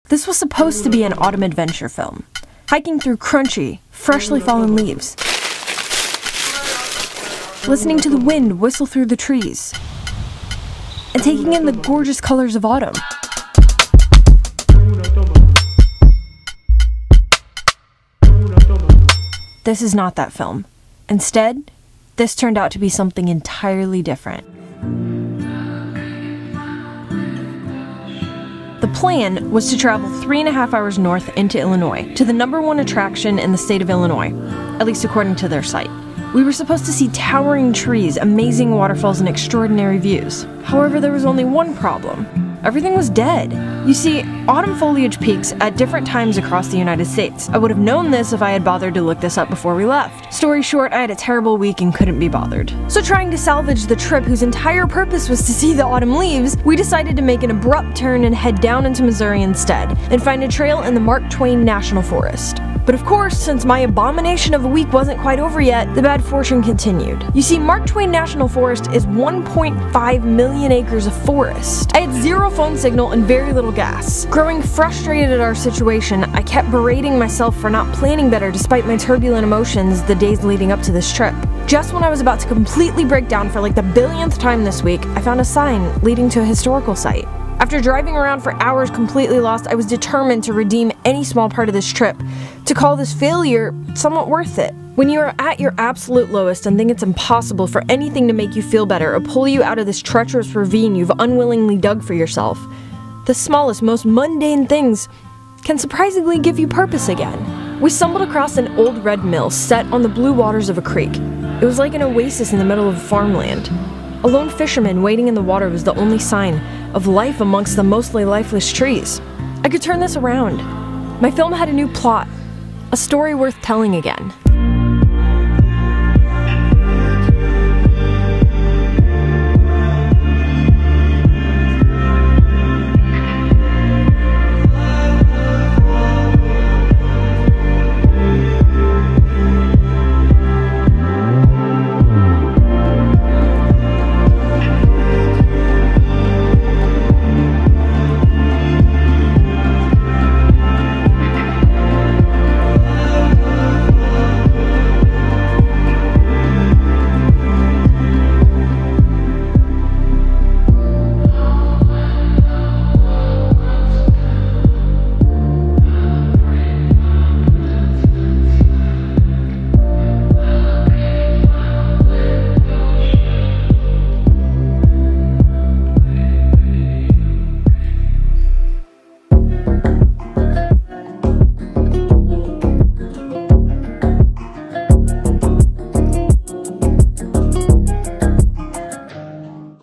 This was supposed to be an autumn adventure film, hiking through crunchy, freshly fallen leaves, listening to the wind whistle through the trees, and taking in the gorgeous colors of autumn. This is not that film. Instead, this turned out to be something entirely different. The plan was to travel 3.5 hours north into Illinois, to the #1 attraction in the state of Illinois, at least according to their site. We were supposed to see towering trees, amazing waterfalls, and extraordinary views. However, there was only one problem. Everything was dead. You see, autumn foliage peaks at different times across the United States. I would have known this if I had bothered to look this up before we left. Story short, I had a terrible week and couldn't be bothered. So trying to salvage the trip, whose entire purpose was to see the autumn leaves, we decided to make an abrupt turn and head down into Missouri instead, and find a trail in the Mark Twain National Forest. But of course, since my abomination of a week wasn't quite over yet, the bad fortune continued. You see, Mark Twain National Forest is 1.5 million acres of forest. I had zero phone signal and very little gas. Growing frustrated at our situation, I kept berating myself for not planning better despite my turbulent emotions the days leading up to this trip. Just when I was about to completely break down for like the billionth time this week, I found a sign leading to a historical site. After driving around for hours completely lost, I was determined to redeem any small part of this trip, to call this failure somewhat worth it. When you are at your absolute lowest and think it's impossible for anything to make you feel better or pull you out of this treacherous ravine you've unwillingly dug for yourself, the smallest, most mundane things can surprisingly give you purpose again. We stumbled across an old red mill set on the blue waters of a creek. It was like an oasis in the middle of farmland. A lone fisherman waiting in the water was the only sign of life amongst the mostly lifeless trees. I could turn this around. My film had a new plot, a story worth telling again.